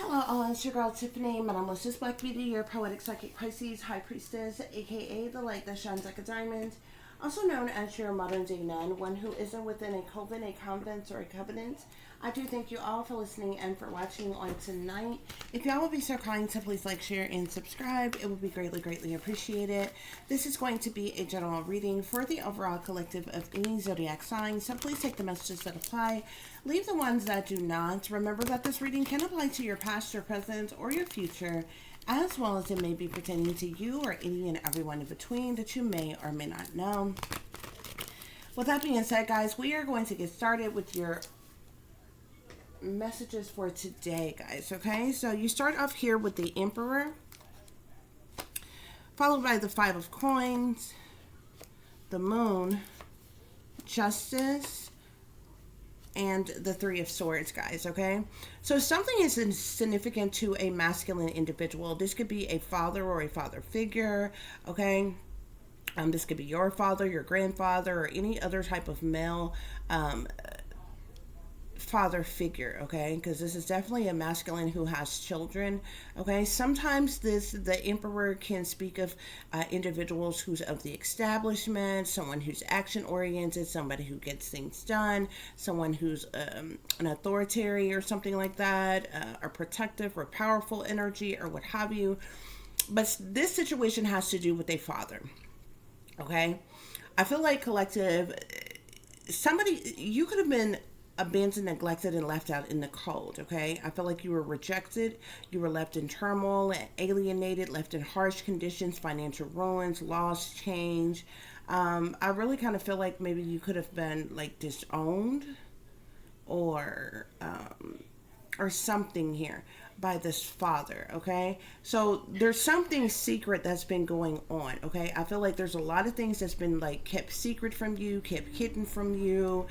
Hello all, it's your girl Tiffany, Metamorphosis Black Beauty, your poetic psychic Pisces High Priestess, aka the light that shines like a diamond, also known as your modern day nun, one who isn't within a coven, a convent, or a covenant. I do thank you all for listening and for watching on tonight. If y'all would be so kind to please like, share, and subscribe, it would be greatly appreciated. This is going to be a general reading for the overall collective of any zodiac sign, so please take the messages that apply. Leave the ones that do not. Remember that this reading can apply to your past, your present, or your future, as well as it may be pertaining to you or any and everyone in between that you may or may not know. With that being said, guys, we are going to get started with your messages for today, guys. Okay, so you start off here with the Emperor, followed by the Five of Coins, the Moon, Justice, and the Three of Swords, guys. Okay, so something is significant to a masculine individual. This could be a father or a father figure. Okay, this could be your father, your grandfather, or any other type of male father figure, okay, because this is definitely a masculine who has children. Okay, sometimes the Emperor can speak of individuals who's of the establishment, someone who's action oriented, somebody who gets things done, someone who's an authoritarian or something like that, or protective or powerful energy or what have you. But this situation has to do with a father. Okay, I feel like collective, somebody, you could have been abandoned, neglected, and left out in the cold. Okay, I feel like you were rejected, you were left in turmoil, alienated, left in harsh conditions, financial ruins, loss, change. I really kind of feel like maybe you could have been like disowned or something here by this father. Okay, so there's something secret that's been going on. Okay, I feel like there's a lot of things that's been like kept secret from you, kept hidden from you,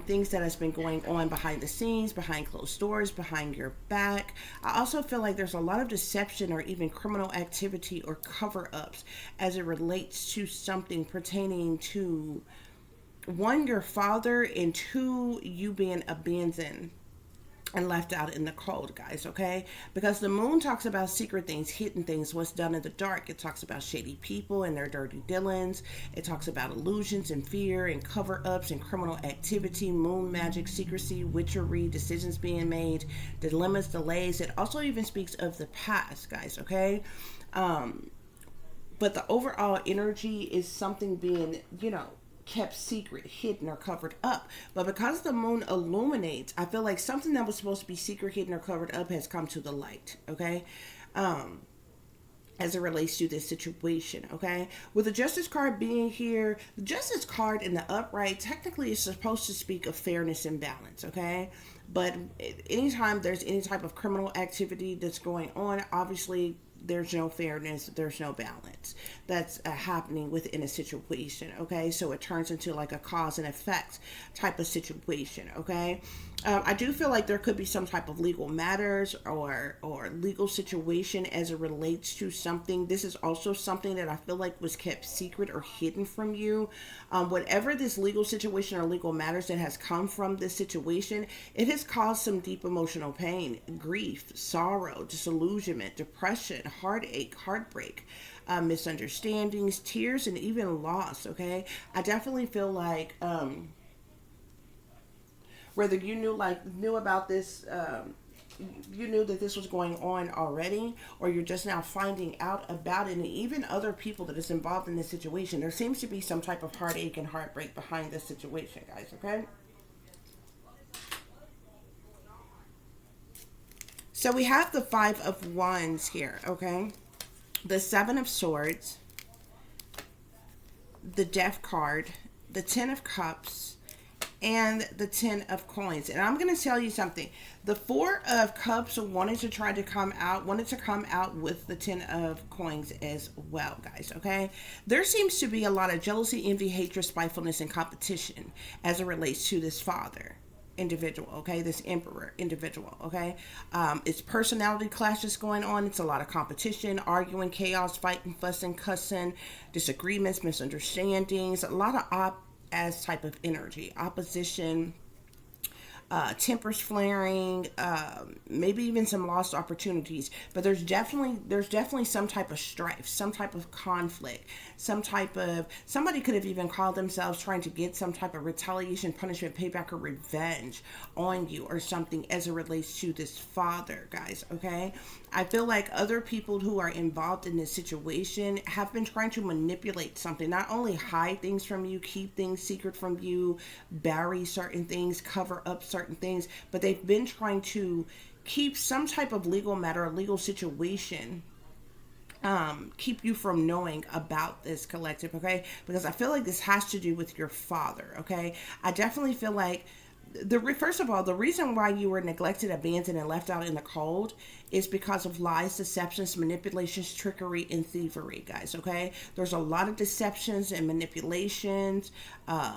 things that has been going on behind the scenes, behind closed doors, behind your back. I also feel like there's a lot of deception or even criminal activity or cover-ups as it relates to something pertaining to, one, your father, and two, you being abandoned and left out in the cold, guys. Okay, because the Moon talks about secret things, hidden things, what's done in the dark. It talks about shady people and their dirty dealings. It talks about illusions and fear and cover-ups and criminal activity, moon magic, secrecy, witchery, decisions being made, dilemmas, delays. It also even speaks of the past, guys. Okay, but the overall energy is something being, kept secret, hidden, or covered up. But because the Moon illuminates, I feel like something that was supposed to be secret, hidden, or covered up has come to the light. Okay, as it relates to this situation. Okay, with the Justice card being here, the Justice card in the upright technically is supposed to speak of fairness and balance. Okay, but anytime there's any type of criminal activity that's going on, obviously there's no fairness, there's no balance that's happening within a situation. Okay, so it turns into like a cause and effect type of situation. Okay, I do feel like there could be some type of legal matters or legal situation as it relates to something. This is also something that I feel like was kept secret or hidden from you. Whatever this legal situation or legal matters that has come from this situation, it has caused some deep emotional pain, grief, sorrow, disillusionment, depression, heartache, heartbreak, misunderstandings, tears, and even loss. Okay, I definitely feel like whether you knew about this, you knew that this was going on already, or you're just now finding out about it, and even other people that is involved in this situation, there seems to be some type of heartache and heartbreak behind this situation, guys. Okay, so we have the Five of Wands here. Okay, the Seven of Swords, the Death card, the Ten of Cups, and the Ten of Coins. And I'm going to tell you something. The Four of Cups wanted to come out with the Ten of Coins as well, guys. Okay, there seems to be a lot of jealousy, envy, hatred, spitefulness, and competition as it relates to this father individual. Okay, this Emperor individual. Okay, it's personality clashes going on. It's a lot of competition, arguing, chaos, fighting, fussing, cussing, disagreements, misunderstandings, a lot of as type of energy, opposition, tempers flaring, maybe even some lost opportunities. But there's definitely some type of strife, some type of conflict, some type of, somebody could have even called themselves trying to get some type of retaliation, punishment, payback, or revenge on you or something as it relates to this father, guys. Okay, I feel like other people who are involved in this situation have been trying to manipulate something, not only hide things from you, keep things secret from you, bury certain things, cover up certain things, but they've been trying to keep some type of legal matter, a legal situation, keep you from knowing about this collective, okay? Because I feel like this has to do with your father, okay? I definitely feel like first of all, the reason why you were neglected, abandoned, and left out in the cold is because of lies, deceptions, manipulations, trickery, and thievery, guys. Okay, there's a lot of deceptions and manipulations,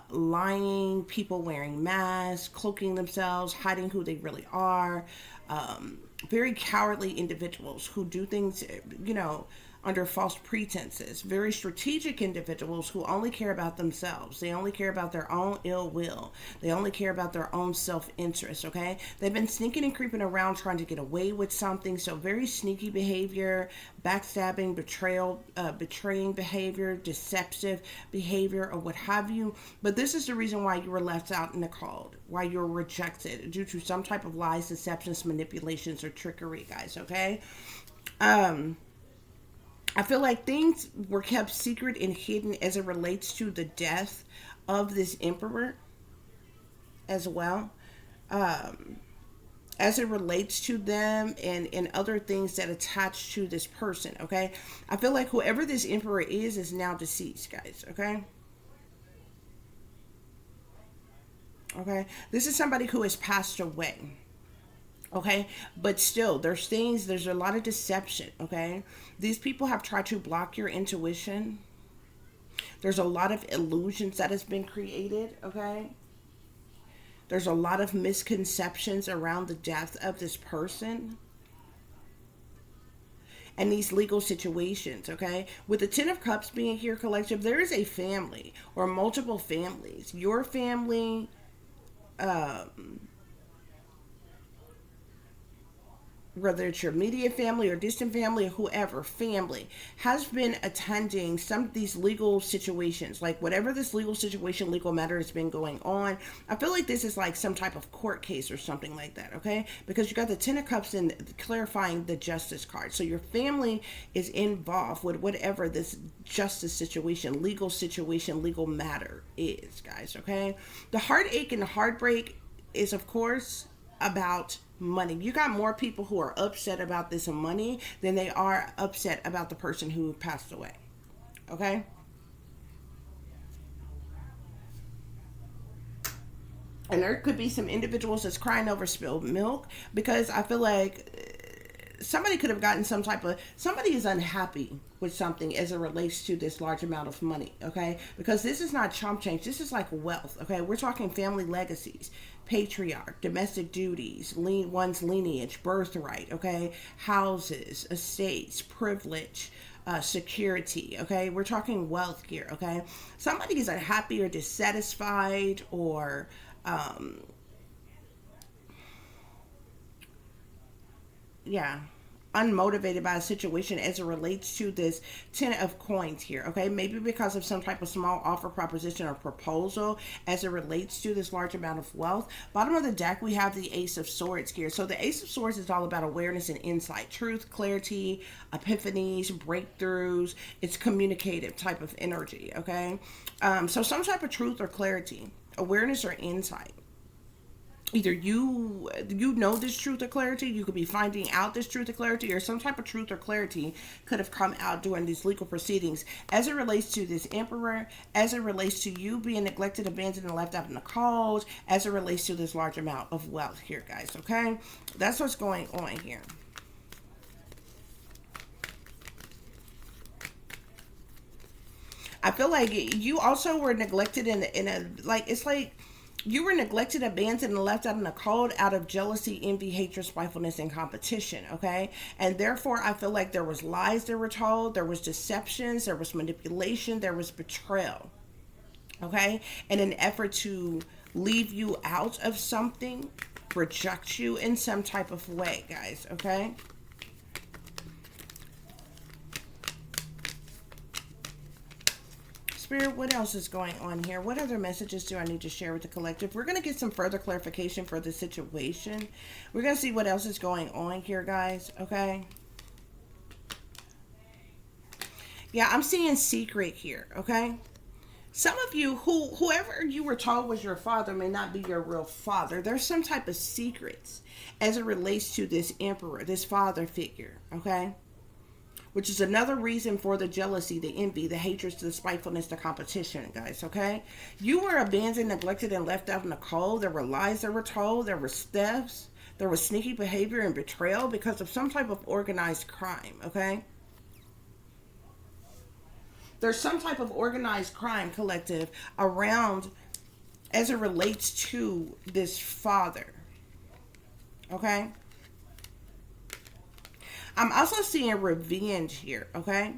lying, people wearing masks, cloaking themselves, hiding who they really are. Very cowardly individuals who do things, under false pretenses. Very strategic individuals who only care about themselves. They only care about their own ill will. They only care about their own self-interest, okay? They've been sneaking and creeping around trying to get away with something. So very sneaky behavior, backstabbing, betrayal, betraying behavior, deceptive behavior, or what have you. But this is the reason why you were left out in the cold, why you're rejected due to some type of lies, deceptions, manipulations, or trickery, guys, okay? I feel like things were kept secret and hidden as it relates to the death of this emperor as well. As it relates to them and other things that attach to this person, okay? I feel like whoever this emperor is now deceased, guys, okay? Okay? This is somebody who has passed away. Okay, but still there's a lot of deception. Okay, these people have tried to block your intuition. There's a lot of illusions that has been created. Okay, there's a lot of misconceptions around the death of this person and these legal situations. Okay, with the Ten of Cups being here, collective, there is a family or multiple families. Your family, whether it's your immediate family or distant family or whoever family, has been attending some of these legal situations. Like whatever this legal situation, legal matter has been going on, I feel like this is like some type of court case or something like that, okay? Because you got the Ten of Cups and clarifying the Justice card. So your family is involved with whatever this justice situation, legal matter is, guys, okay? The heartache and the heartbreak is, of course, about money. You got more people who are upset about this money than they are upset about the person who passed away. Okay? And there could be some individuals that's crying over spilled milk because I feel like somebody could have gotten somebody is unhappy with something as it relates to this large amount of money, okay? Because this is not chump change. This is like wealth, okay? We're talking family legacies, patriarch, domestic duties, one's lineage, birthright, okay? Houses, estates, privilege, security, okay? We're talking wealth here, okay? Somebody is unhappy or dissatisfied or yeah, unmotivated by a situation as it relates to this Ten of Coins here, okay? Maybe because of some type of small offer, proposition, or proposal as it relates to this large amount of wealth. Bottom of the deck, we have the Ace of Swords here. So the Ace of Swords is all about awareness and insight, truth, clarity, epiphanies, breakthroughs. It's communicative type of energy, okay? So some type of truth or clarity, awareness or insight. Either you know this truth or clarity, you could be finding out this truth or clarity, or some type of truth or clarity could have come out during these legal proceedings as it relates to this emperor, as it relates to you being neglected, abandoned, and left out in the cold, as it relates to this large amount of wealth here, guys. Okay, that's what's going on here. I feel like you also were neglected in a like, it's like you were neglected, abandoned, and left out in the cold out of jealousy, envy, hatred, spitefulness, and competition, okay? And therefore, I feel like there was lies that were told, there was deceptions, there was manipulation, there was betrayal, okay? In an effort to leave you out of something, reject you in some type of way, guys, okay? Spirit, what else is going on here? What other messages do I need to share with the collective? We're going to get some further clarification for the situation. We're going to see what else is going on here, guys, okay? Yeah, I'm seeing secret here, okay? Some of you, whoever you were told was your father may not be your real father. There's some type of secrets as it relates to this emperor, this father figure, okay? Which is another reason for the jealousy, the envy, the hatred, the spitefulness, the competition, guys, okay? You were abandoned, neglected, and left out in the cold. There were lies that were told. There were thefts. There was sneaky behavior and betrayal because of some type of organized crime, okay? There's some type of organized crime, collective, around as it relates to this father, okay? I'm also seeing revenge here, okay?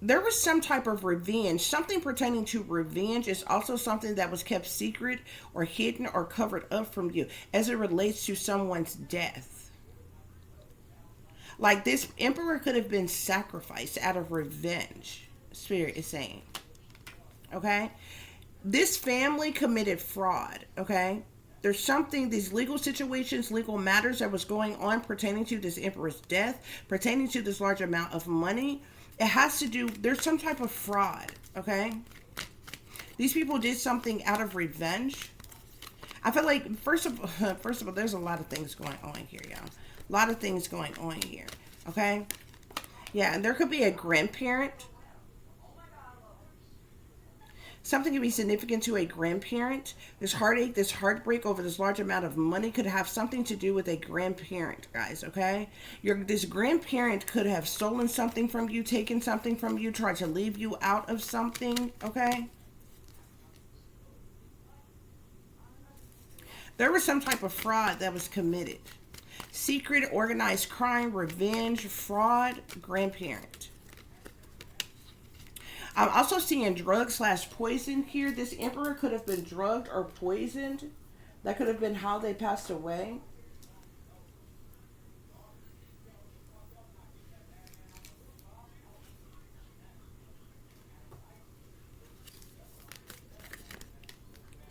There was some type of revenge. Something pertaining to revenge is also something that was kept secret or hidden or covered up from you as it relates to someone's death. Like this emperor could have been sacrificed out of revenge, Spirit is saying. Okay? This family committed fraud, okay? There's something, these legal situations, legal matters that was going on pertaining to this emperor's death, pertaining to this large amount of money. It has to do, there's some type of fraud, okay? These people did something out of revenge. I feel like, first of all, there's a lot of things going on here, y'all. A lot of things going on here, okay? Yeah, and there could be a grandparent. Something could be significant to a grandparent. This heartache, this heartbreak over this large amount of money could have something to do with a grandparent, guys, okay? This grandparent could have stolen something from you, taken something from you, tried to leave you out of something, okay? There was some type of fraud that was committed. Secret, organized crime, revenge, fraud, grandparent. I'm also seeing drug/poison here. This emperor could have been drugged or poisoned. That could have been how they passed away.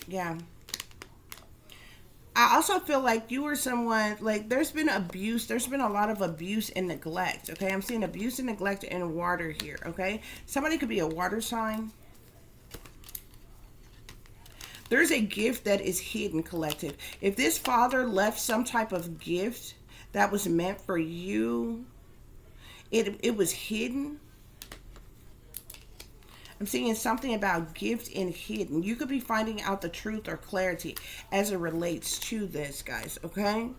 Yeah. I also feel like you were someone, like, there's been abuse. There's been a lot of abuse and neglect, okay? I'm seeing abuse and neglect in water here, okay? Somebody could be a water sign. There's a gift that is hidden, collective. If this father left some type of gift that was meant for you, it was hidden. I'm seeing something about gift and hidden. You could be finding out the truth or clarity as it relates to this, guys, okay?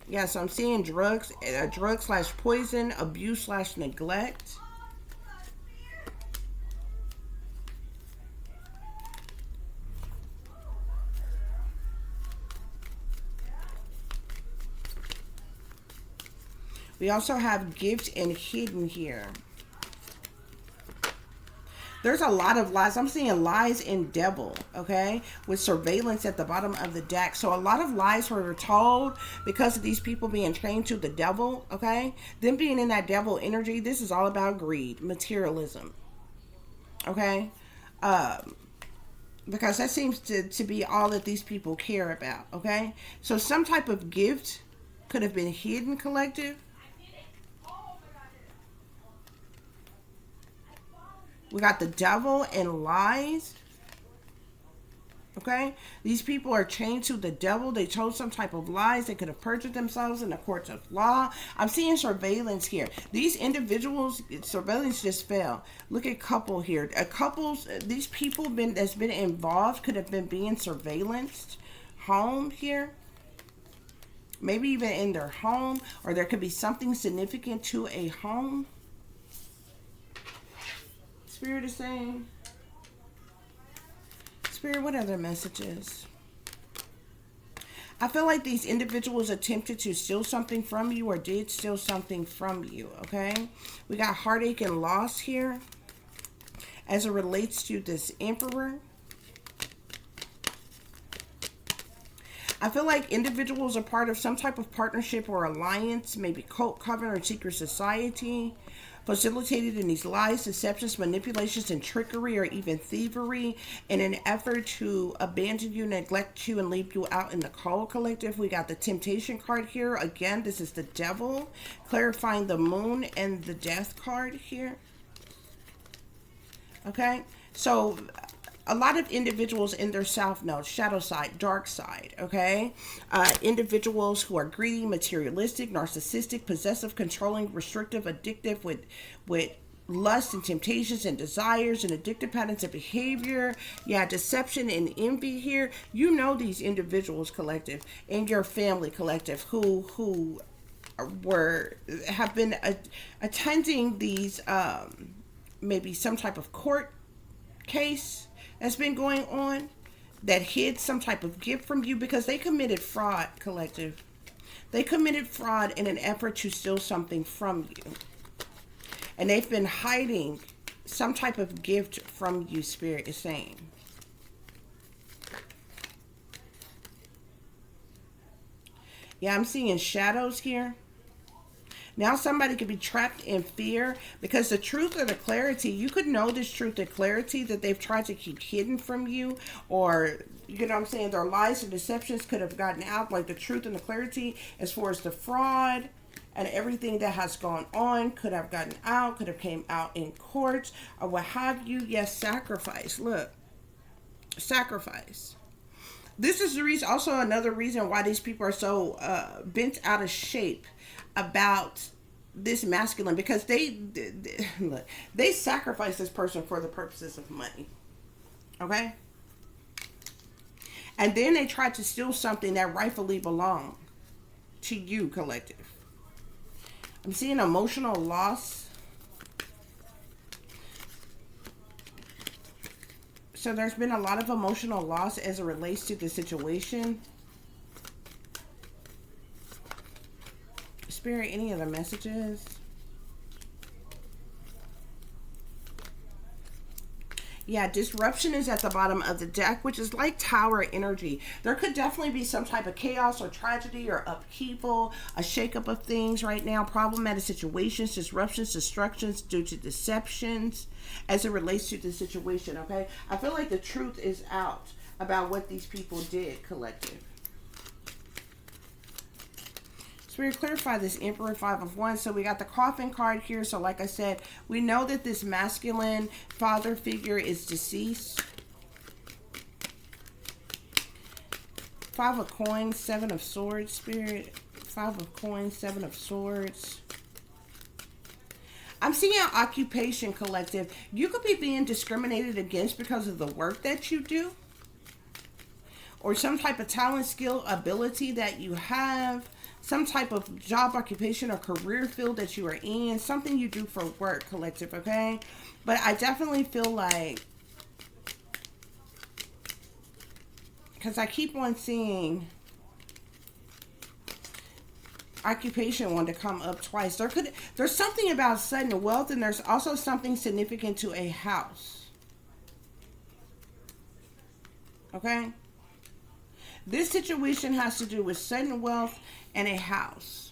Yeah, so I'm seeing drug/poison, abuse/neglect. We also have gift and hidden here. There's a lot of lies. I'm seeing lies and devil, okay? With surveillance at the bottom of the deck. So a lot of lies were told because of these people being trained to the devil, okay? Them being in that devil energy, this is all about greed, materialism, okay? Because that seems to be all that these people care about, okay? So some type of gift could have been hidden, collective. We got the devil and lies. Okay? These people are chained to the devil. They told some type of lies. They could have perjured themselves in the courts of law. I'm seeing surveillance here. These individuals, surveillance just fell. Look at couple here. These people that's been involved could have been being surveillanced. Home here. Maybe even in their home. Or there could be something significant to a home. Spirit is saying, Spirit, what other messages? I feel like these individuals attempted to steal something from you or did steal something from you, okay? We got heartache and loss here as it relates to this Emperor. I feel like individuals are part of some type of partnership or alliance, maybe cult, coven, or secret society, facilitated in these lies, deceptions, manipulations, and trickery, or even thievery, in an effort to abandon you, neglect you, and leave you out in the cold, collective. We got the Temptation card here. Again, this is the Devil, clarifying the Moon, and the Death card here. Okay, so a lot of individuals in their south node, shadow side, dark side, okay? Individuals who are greedy, materialistic, narcissistic, possessive, controlling, restrictive, addictive, with lust and temptations and desires and addictive patterns of behavior. Yeah, deception and envy here. You know these individuals, collective, in your family, collective, who have been attending these maybe some type of court case that's been going on that hid some type of gift from you because they committed fraud, collective. They committed fraud in an effort to steal something from you. And they've been hiding some type of gift from you, Spirit is saying. Yeah, I'm seeing shadows here. Now somebody could be trapped in fear because the truth or the clarity, you could know this truth or clarity that they've tried to keep hidden from you, or, you know what I'm saying, their lies and deceptions could have gotten out, like the truth and the clarity as far as the fraud and everything that has gone on could have gotten out, could have came out in courts or what have you. Yes, sacrifice. Look, sacrifice. This is the reason, also another reason why these people are so bent out of shape about this masculine, because they sacrifice this person for the purposes of money, okay? And then they try to steal something that rightfully belongs to you, collective. I'm seeing emotional loss. So there's been a lot of emotional loss as it relates to the situation. Spirit, any other messages? Yeah, disruption is at the bottom of the deck, which is like tower energy. There could definitely be some type of chaos or tragedy or upheaval, a shakeup of things right now, problematic situations, disruptions, destructions due to deceptions as it relates to the situation, okay? I feel like the truth is out about what these people did, collective. Spirit, clarify this Emperor, 5 of Wands. So we got the Coffin card here. So like I said, we know that this masculine father figure is deceased. 5 of Coins, 7 of Swords, Spirit. 5 of Coins, 7 of Swords. I'm seeing an occupation, collective. You could be being discriminated against because of the work that you do, or some type of talent, skill, ability that you have. Some type of job, occupation, or career field that you are in. Something you do for work, collective, okay? But I definitely feel like, because I keep on seeing occupation want to come up twice. There's something about sudden wealth, and there's also something significant to a house. Okay? This situation has to do with sudden wealth and a house.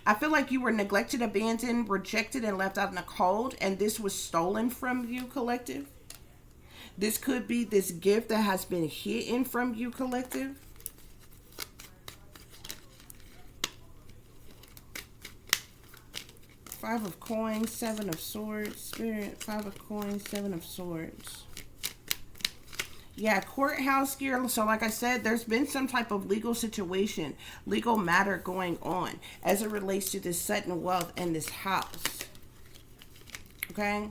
I feel like you were neglected, abandoned, rejected, and left out in the cold, and this was stolen from you, collective. This could be this gift that has been hidden from you, collective. Five of Coins, 7 of Swords, Spirit. 5 of Coins, 7 of Swords. Yeah, courthouse here. So like I said, there's been some type of legal situation, legal matter going on as it relates to this sudden wealth and this house. Okay?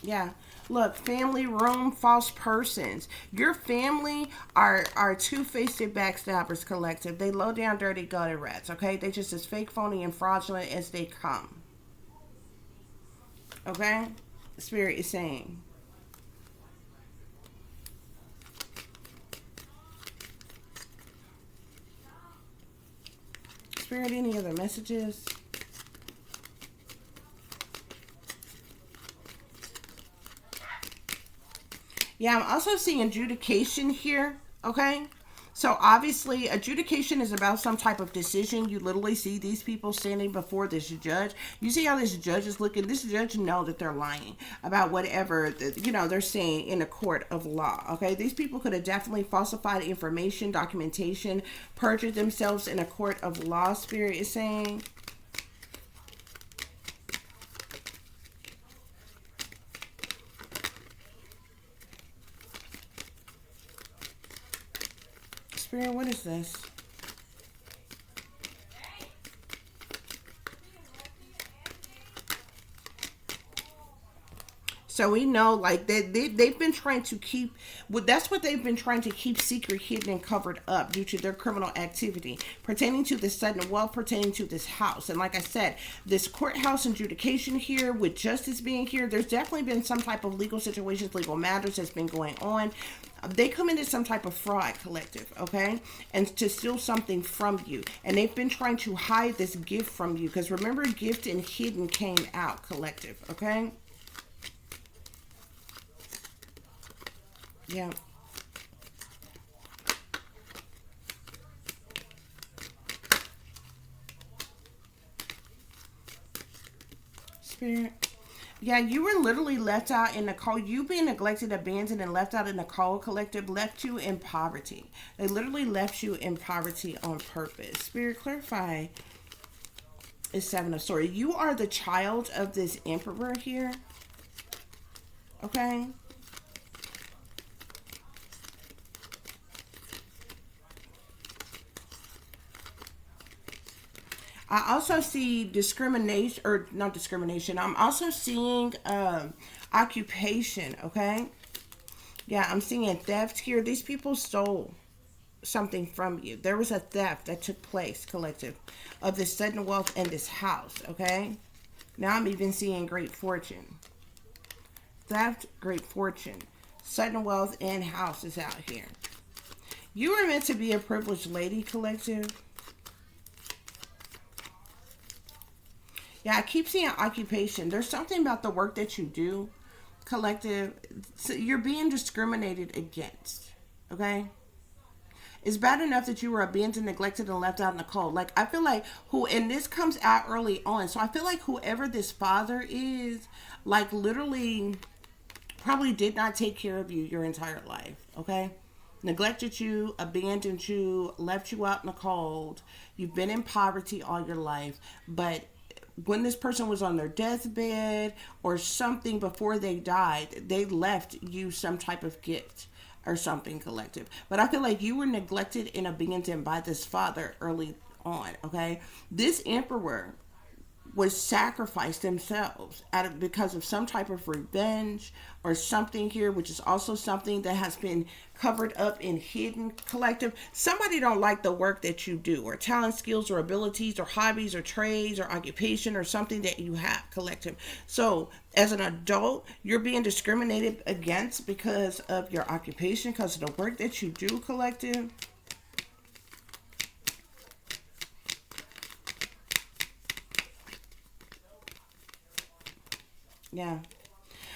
Yeah. Look, family room, false persons. Your family are two-faced backstabbers, collective. They low down, dirty, gutter rats, okay? They just as fake, phony, and fraudulent as they come. Okay? Spirit is saying. Spirit, any other messages? Yeah, I'm also seeing adjudication here, okay? So obviously, adjudication is about some type of decision. You literally see these people standing before this judge. You see how this judge is looking. This judge know that they're lying about whatever, you know, they're saying in a court of law, okay? These people could have definitely falsified information, documentation, perjured themselves in a court of law, Spirit is saying. Spirit, what is this? So we know, like, they've been trying to keep, well, that's what they've been trying to keep secret, hidden, and covered up due to their criminal activity pertaining to this sudden wealth, pertaining to this house. And like I said, this courthouse adjudication here with justice being here, there's definitely been some type of legal situations, legal matters that's been going on. They committed some type of fraud, collective, okay? And to steal something from you. And they've been trying to hide this gift from you. Because remember, gift and hidden came out, collective, okay? Yeah. Spirit. Yeah, you were literally left out in the cold. You being neglected, abandoned, and left out in the cold, collective, left you in poverty. They literally left you in poverty on purpose. Spirit, clarify. Is Seven of Swords. You are the child of this Emperor here. Okay? I also see discrimination, or not discrimination. I'm also seeing occupation, okay? Yeah, I'm seeing theft here. These people stole something from you. There was a theft that took place, collective, of this sudden wealth and this house, okay? Now I'm even seeing great fortune. Theft, great fortune. Sudden wealth and house is out here. You were meant to be a privileged lady, collective. Yeah, I keep seeing occupation. There's something about the work that you do, collective. So you're being discriminated against, okay? It's bad enough that you were abandoned, neglected, and left out in the cold. Like, I feel like and this comes out early on. So I feel like whoever this father is, like, literally probably did not take care of you your entire life, okay? Neglected you, abandoned you, left you out in the cold. You've been in poverty all your life, but when this person was on their deathbed or something before they died, they left you some type of gift or something, collective. But I feel like you were neglected and abandoned by this father early on, okay? This emperor was sacrificed themselves because of some type of revenge or something here, which is also something that has been covered up and hidden, collective. Somebody don't like the work that you do, or talent, skills, or abilities, or hobbies, or trades, or occupation, or something that you have, collective. So as an adult, you're being discriminated against because of your occupation, because of the work that you do, collective. Yeah.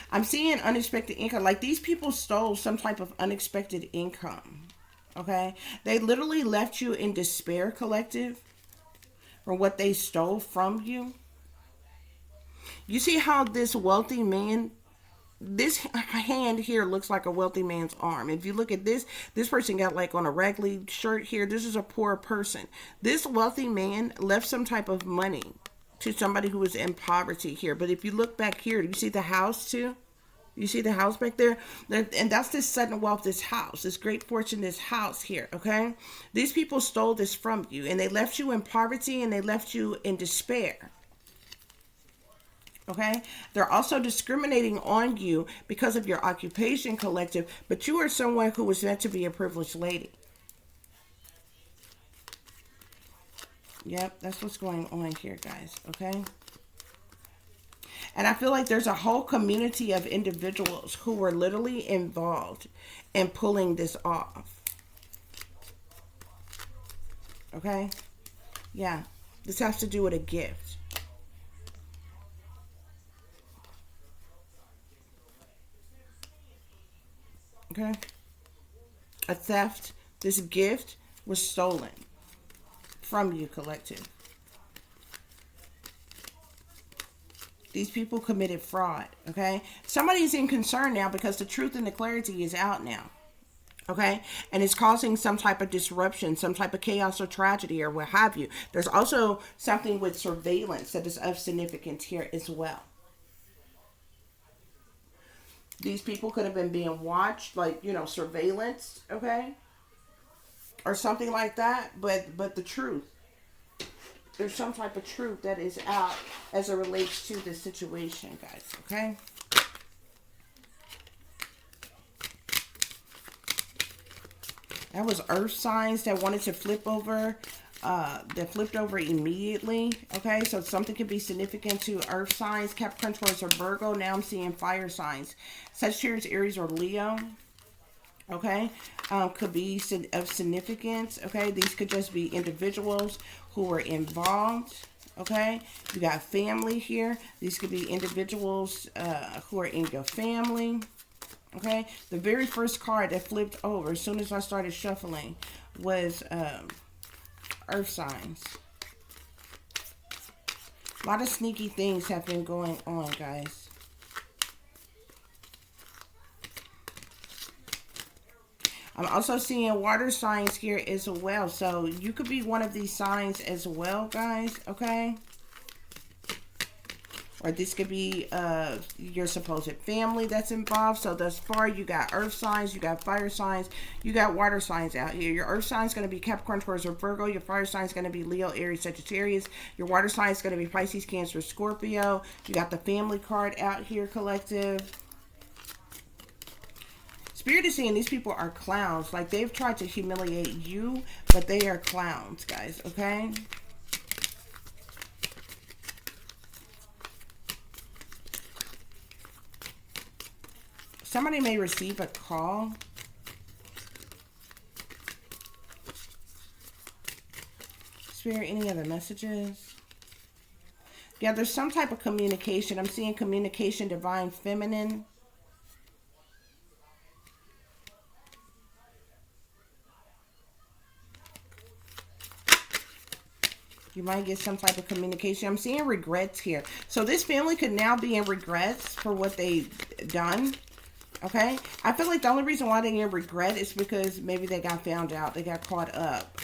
I'm seeing unexpected income. Like, these people stole some type of unexpected income. Okay? They literally left you in despair, collective, for what they stole from you. You see how this wealthy man, this hand here looks like a wealthy man's arm. If you look at this person got like on a ragly shirt here. This is a poor person. This wealthy man left some type of money to somebody who was in poverty here. But if you look back here, do you see the house too? You see the house back there? And that's this sudden wealth, this house, this great fortune, this house here, okay? These people stole this from you, and they left you in poverty, and they left you in despair. Okay? They're also discriminating on you because of your occupation, collective, but you are someone who was meant to be a privileged lady. Yep, that's what's going on here, guys, okay? And I feel like there's a whole community of individuals who were literally involved in pulling this off. Okay? Yeah. This has to do with a gift. Okay? A theft. This gift was stolen from you, collective. These people committed fraud, okay? Somebody's in concern now because the truth and the clarity is out now, okay? And it's causing some type of disruption, some type of chaos or tragedy or what have you. There's also something with surveillance that is of significance here as well. These people could have been being watched, like, you know, surveillance, okay? Or something like that, but the truth. There's some type of truth that is out as it relates to this situation, guys, okay? That was earth signs that wanted to flip over, that flipped over immediately, okay? So something could be significant to earth signs, Capricorn, Taurus, or Virgo. Now I'm seeing fire signs, Sagittarius, Aries, or Leo, okay? Could be of significance, okay? These could just be individuals who are involved, okay? You got family here. These could be individuals who are in your family, okay? The very first card that flipped over as soon as I started shuffling was earth signs. A lot of sneaky things have been going on, guys. I'm also seeing water signs here as well. So you could be one of these signs as well, guys, okay? Or this could be your supposed family that's involved. So thus far, you got earth signs, you got fire signs, you got water signs out here. Your earth sign is going to be Capricorn, Taurus, or Virgo. Your fire sign is going to be Leo, Aries, Sagittarius. Your water sign is going to be Pisces, Cancer, Scorpio. You got the family card out here, collective. Spirit is saying these people are clowns. Like, they've tried to humiliate you, but they are clowns, guys, okay? Somebody may receive a call. Spirit, any other messages? Yeah, there's some type of communication. I'm seeing communication, divine feminine. You might get some type of communication. I'm seeing regrets here. So this family could now be in regrets for what they've done. Okay? I feel like the only reason why they're in regret is because maybe they got found out. They got caught up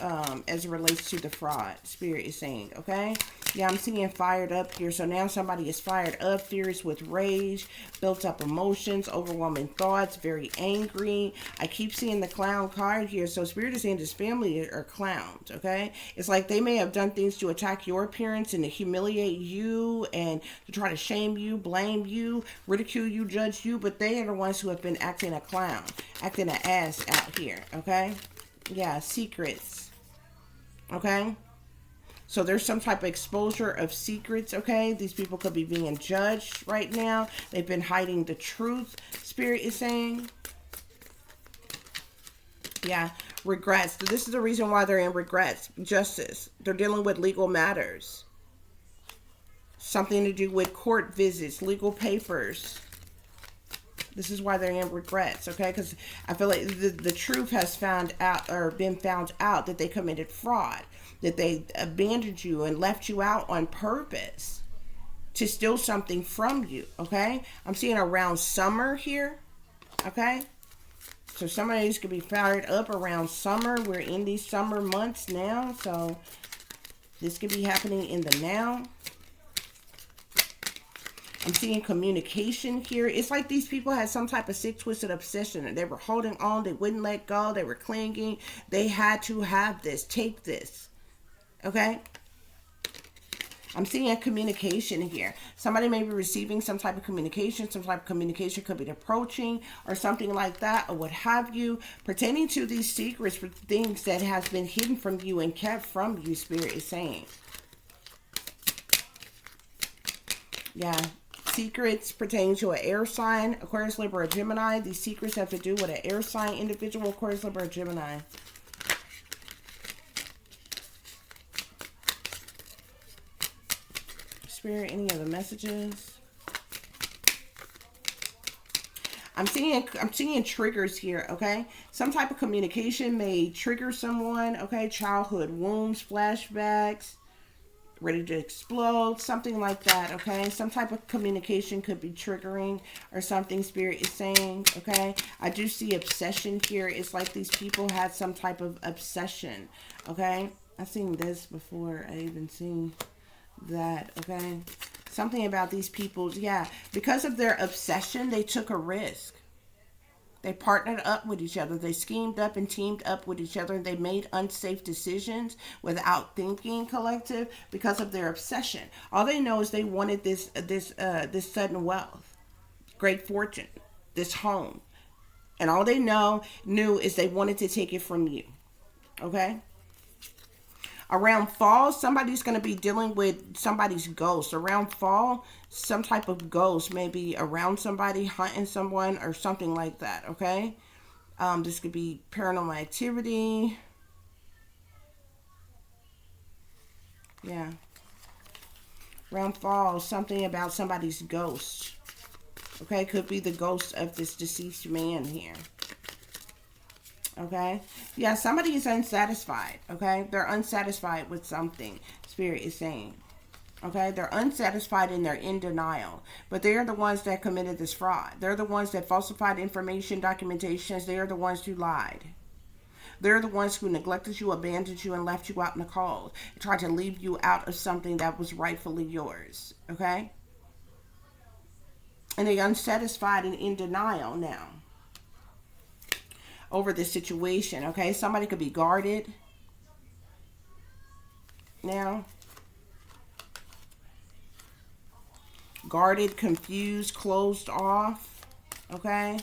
as it relates to the fraud. Spirit is saying. Okay? Yeah, I'm seeing fired up here. So now somebody is fired up, furious with rage, built up emotions, overwhelming thoughts, very angry. I keep seeing the clown card here. So Spirit is saying this family are clowns, okay? It's like they may have done things to attack your appearance and to humiliate you and to try to shame you, blame you, ridicule you, judge you, but they are the ones who have been acting a clown, acting an ass out here, okay? Yeah, secrets, okay? So there's some type of exposure of secrets, okay? These people could be being judged right now. They've been hiding the truth, Spirit is saying. Yeah, regrets. This is the reason why they're in regrets. Justice. They're dealing with legal matters. Something to do with court visits, legal papers. This is why they're in regrets, okay? Because I feel like the truth has found out, or been found out, that they committed fraud, that they abandoned you and left you out on purpose to steal something from you, okay? I'm seeing around summer here, okay? So some of these could be fired up around summer. We're in these summer months now, so this could be happening in the now. I'm seeing communication here. It's like these people had some type of sick, twisted obsession. And they were holding on. They wouldn't let go. They were clinging. They had to have this. Take this. Okay? I'm seeing communication here. Somebody may be receiving some type of communication. Some type of communication could be approaching or something like that, or what have you, pertaining to these secrets, for things that has been hidden from you and kept from you, Spirit is saying. Yeah. Secrets pertaining to an air sign, Aquarius, Libra, or Gemini. These secrets have to do with an air sign individual, Aquarius, Libra, or Gemini. Spirit, any other messages? I'm seeing triggers here, okay? Some type of communication may trigger someone, okay? Childhood wounds, flashbacks, ready to explode, something like that, okay? Some type of communication could be triggering or something Spirit is saying, okay? I do see obsession here. It's like these people had some type of obsession, okay? I've seen this before. I even seen that, okay? Something about these people, yeah. Because of their obsession, they took a risk. They partnered up with each other. They schemed up and teamed up with each other. They made unsafe decisions without thinking, collective, because of their obsession. All they know is they wanted this sudden wealth, great fortune, this home. And all they knew is they wanted to take it from you. Okay? Around fall, somebody's going to be dealing with somebody's ghost. Around fall, some type of ghost may be around somebody, hunting someone, or something like that, okay? This could be paranormal activity. Yeah. Around fall, something about somebody's ghost. Okay, could be the ghost of this deceased man here. Okay, yeah, somebody is unsatisfied. Okay, they're unsatisfied with something, Spirit is saying. Okay, they're unsatisfied and they're in denial, but they are the ones that committed this fraud. They're the ones that falsified information, documentations. They are the ones who lied. They're the ones who neglected you, abandoned you, and left you out in the cold, and tried to leave you out of something that was rightfully yours. Okay, and they're unsatisfied and in denial now over this situation, okay? Somebody could be guarded now. Guarded, confused, closed off, okay?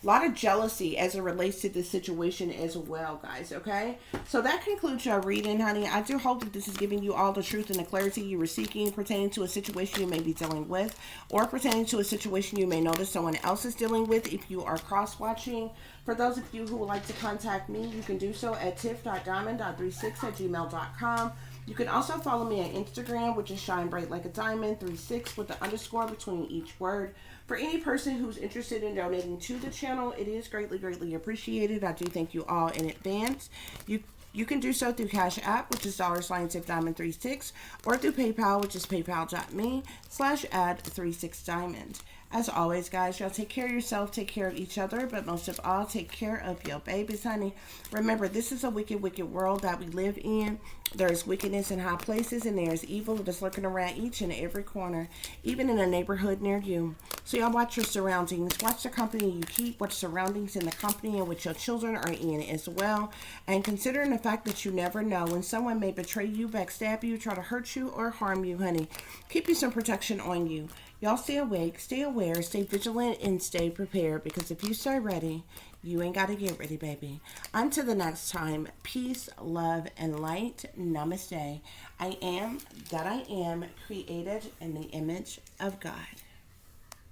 A lot of jealousy as it relates to this situation as well, guys, okay? So that concludes your reading, honey. I do hope that this is giving you all the truth and the clarity you were seeking pertaining to a situation you may be dealing with, or pertaining to a situation you may notice someone else is dealing with if you are cross-watching. For those of you who would like to contact me, you can do so at tiff.diamond.36@gmail.com. You can also follow me on Instagram, which is Shine Bright Like a Diamond 36 with the underscore between each word. For any person who's interested in donating to the channel, it is greatly, greatly appreciated. I do thank you all in advance. You can do so through CASHAPP, which is $TiffDiamond36, or through PayPal, which is paypal.me/add36diamond. As always, guys, y'all take care of yourself, take care of each other, but most of all, take care of your babies, honey. Remember, this is a wicked, wicked world that we live in. There is wickedness in high places, and there is evil that is lurking around each and every corner, even in a neighborhood near you. So y'all watch your surroundings. Watch the company you keep. Watch surroundings in the company in which your children are in as well. And considering the fact that you never know when someone may betray you, backstab you, try to hurt you, or harm you, honey. Keep you some protection on you. Y'all stay awake, stay aware, stay vigilant, and stay prepared, because if you stay ready, you ain't got to get ready, baby. Until the next time, peace, love, and light. Namaste. I am that I am, created in the image of God.